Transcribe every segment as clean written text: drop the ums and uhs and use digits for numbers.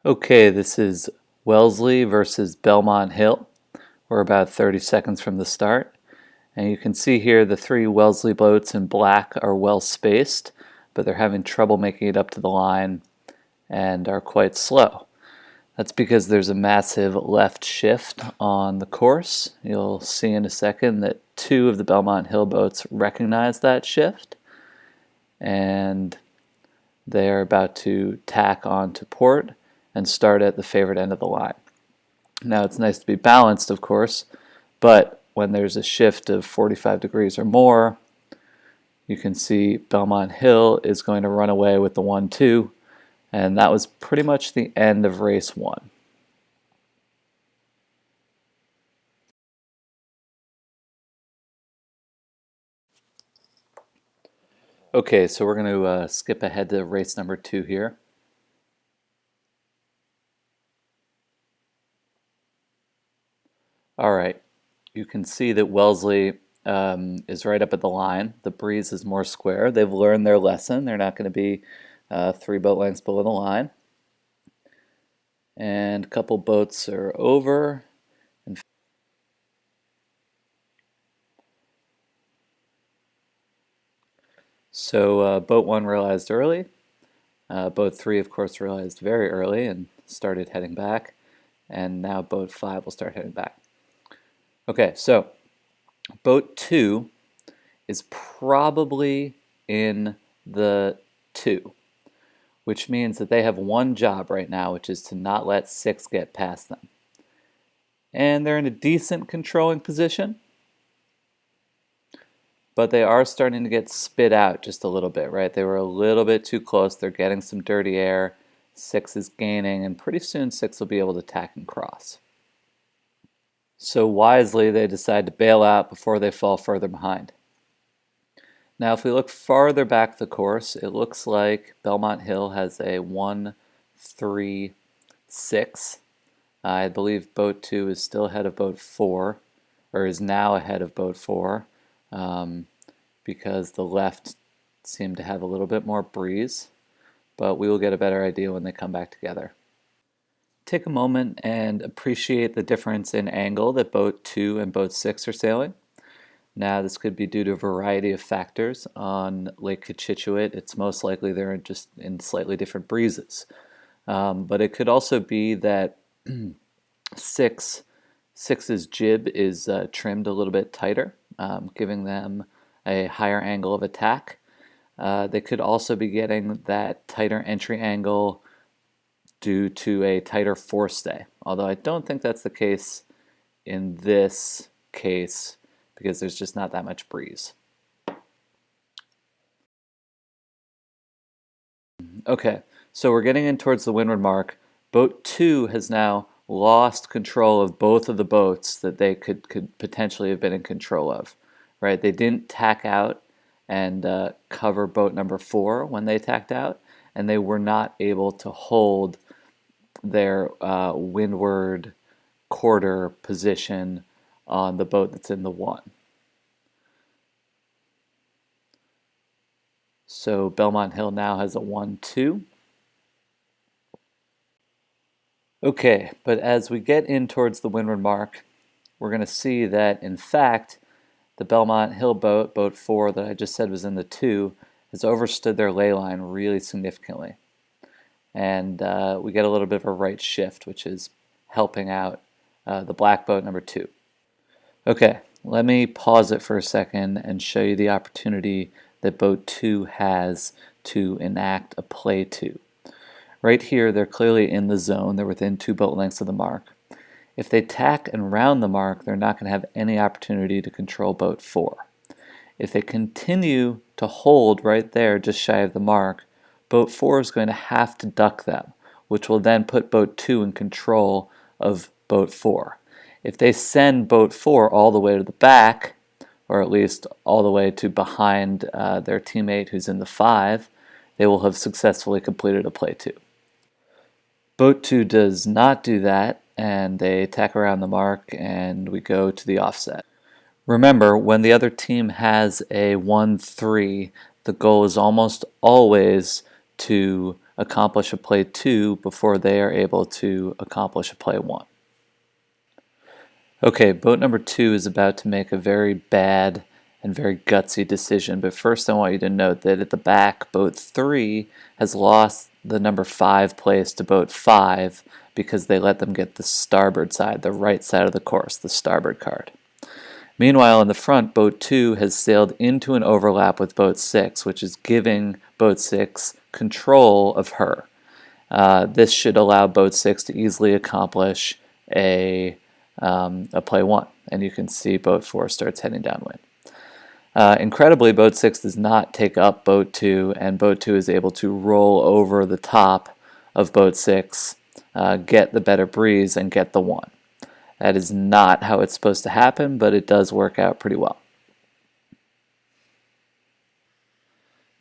Okay, this is Wellesley versus Belmont Hill. We're about 30 seconds from the start. And you can see here the three Wellesley boats in black are well spaced, but they're having trouble making it up to the line and are quite slow. That's because there's a massive left shift on the course. You'll see in a second that two of the Belmont Hill boats recognize that shift, and they're about to tack on to port and start at the favored end of the line. Now, it's nice to be balanced, of course, but when there's a shift of 45 degrees or more, you can see Belmont Hill is going to run away with the 1-2, and that was pretty much the end of race 1. Okay, so we're going to skip ahead to race number 2 here. All right, you can see that Wellesley is right up at the line. The breeze is more square. They've learned their lesson. They're not going to be 3 boat lengths below the line. And a couple boats are over. So boat 1 realized early. Boat 3, of course, realized very early and started heading back. And now boat 5 will start heading back. Okay, so boat 2 is probably in the 2, which means that they have one job right now, which is to not let 6 get past them. And they're in a decent controlling position, but they are starting to get spit out just a little bit, right? They were a little bit too close. They're getting some dirty air. 6 is gaining, and pretty soon 6 will be able to tack and cross. So wisely, they decide to bail out before they fall further behind. Now, if we look farther back the course, it looks like Belmont Hill has a 1-3-6. I believe boat 2 is still ahead of boat 4, or is now ahead of boat 4, because the left seemed to have a little bit more breeze, but we will get a better idea when they come back together. Take a moment and appreciate the difference in angle that boat 2 and boat 6 are sailing. Now, this could be due to a variety of factors. On Lake Cochituate, it's most likely they're just in slightly different breezes. But it could also be that 6's jib is trimmed a little bit tighter, giving them a higher angle of attack. They could also be getting that tighter entry angle due to a tighter forestay, although I don't think that's the case in this case because there's just not that much breeze. Okay, so we're getting in towards the windward mark. Boat 2 has now lost control of both of the boats that they could potentially have been in control of, right? They didn't tack out and cover boat number 4 when they tacked out, and they were not able to hold their windward quarter position on the boat that's in the 1. So Belmont Hill now has a 1-2. Okay, but as we get in towards the windward mark, we're going to see that, in fact, the Belmont Hill boat, boat 4 that I just said was in the 2, has overstood their ley line really significantly. And we get a little bit of a right shift, which is helping out the black boat number 2. Okay, let me pause it for a second and show you the opportunity that boat 2 has to enact a play 2. Right here, they're clearly in the zone. They're within 2 boat lengths of the mark. If they tack and round the mark, they're not going to have any opportunity to control boat 4. If they continue to hold right there just shy of the mark, boat 4 is going to have to duck them, which will then put boat 2 in control of boat 4. If they send boat 4 all the way to the back, or at least all the way to behind their teammate who's in the 5, they will have successfully completed a play 2. Boat 2 does not do that, and they tack around the mark, and we go to the offset. Remember, when the other team has a 1-3, the goal is almost always to accomplish a play 2 before they are able to accomplish a play 1. Okay, boat number 2 is about to make a very bad and very gutsy decision, but first I want you to note that at the back, boat 3 has lost the number 5 place to boat 5 because they let them get the starboard side, the right side of the course, the starboard card. Meanwhile, in the front, boat 2 has sailed into an overlap with boat 6, which is giving boat 6 control of her. This should allow boat 6 to easily accomplish a play 1, and you can see boat 4 starts heading downwind. Incredibly, boat 6 does not take up boat 2, and boat 2 is able to roll over the top of boat 6, get the better breeze, and get the 1. That is not how it's supposed to happen, but it does work out pretty well.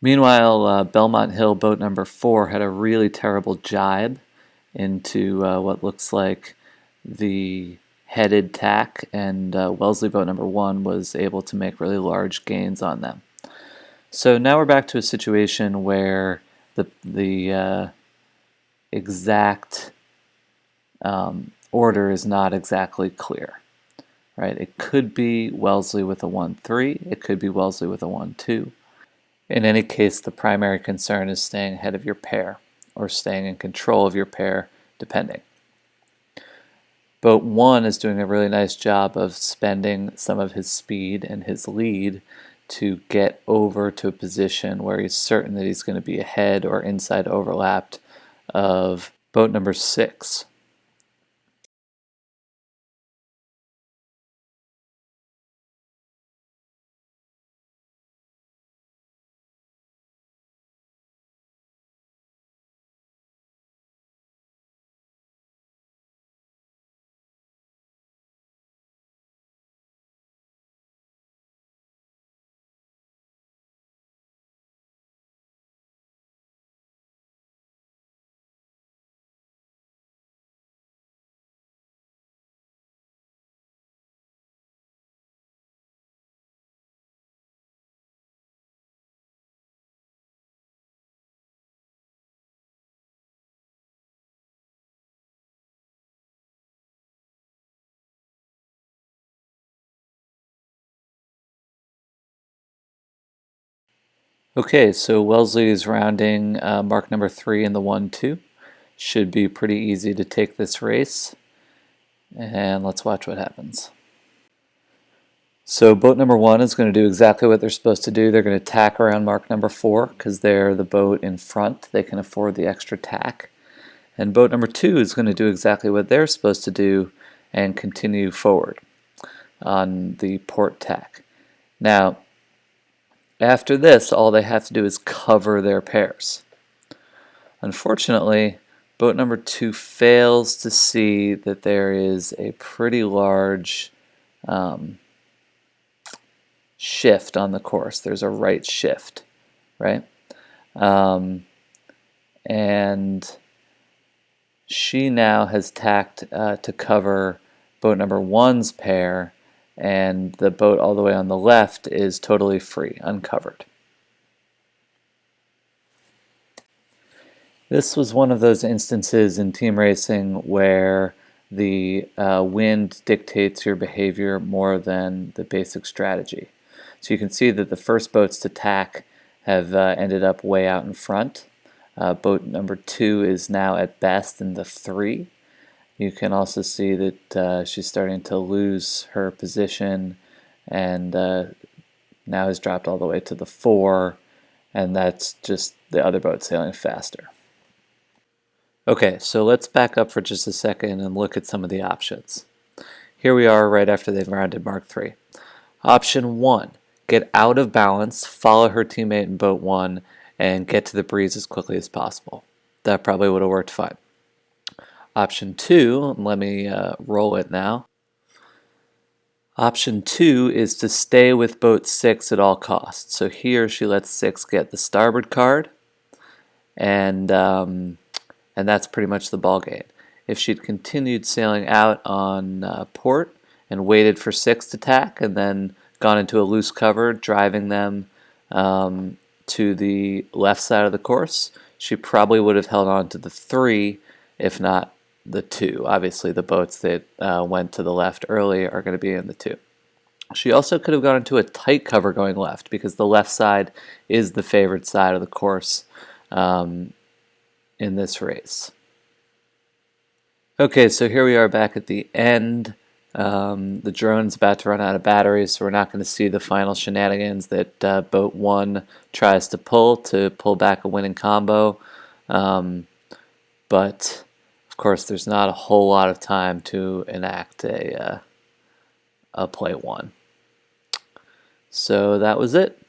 Meanwhile, Belmont Hill, boat number 4, had a really terrible jibe into what looks like the headed tack, and Wellesley, boat number 1, was able to make really large gains on them. So now we're back to a situation where the exact order is not exactly clear, right? It could be Wellesley with a 1-3, it could be Wellesley with a 1-2. In any case, the primary concern is staying ahead of your pair, or staying in control of your pair, depending. Boat 1 is doing a really nice job of spending some of his speed and his lead to get over to a position where he's certain that he's going to be ahead or inside overlapped of boat number 6. Okay, so Wellesley is rounding mark number 3 in the 1-2. Should be pretty easy to take this race, and let's watch what happens. So boat number 1 is going to do exactly what they're supposed to do. They're going to tack around mark number 4 because they're the boat in front. They can afford the extra tack. And boat number 2 is going to do exactly what they're supposed to do and continue forward on the port tack. Now, after this, all they have to do is cover their pairs. Unfortunately, boat number 2 fails to see that there is a pretty large shift on the course. There's a right shift, right? And she now has tacked to cover boat number 1's pair, and the boat all the way on the left is totally free, uncovered. This was one of those instances in team racing where the wind dictates your behavior more than the basic strategy. So you can see that the first boats to tack have ended up way out in front. Boat number 2 is now at best in the 3. You can also see that she's starting to lose her position and now has dropped all the way to the 4, and that's just the other boat sailing faster. Okay, so let's back up for just a second and look at some of the options. Here we are right after they've rounded mark 3. Option 1, get out of balance, follow her teammate in boat 1, and get to the breeze as quickly as possible. That probably would have worked fine. Option 2, let me roll it now. Option 2 is to stay with boat 6 at all costs. So here she lets 6 get the starboard card, and that's pretty much the ball game. If she'd continued sailing out on port and waited for 6 to tack and then gone into a loose cover, driving them to the left side of the course, she probably would have held on to the 3, if not the 2. Obviously, the boats that went to the left early are going to be in the 2. She also could have gone into a tight cover going left because the left side is the favored side of the course in this race. Okay, so here we are back at the end. The drone's about to run out of batteries, so we're not going to see the final shenanigans that boat 1 tries to pull back a winning combo. But of course, there's not a whole lot of time to enact a play 1. So that was it.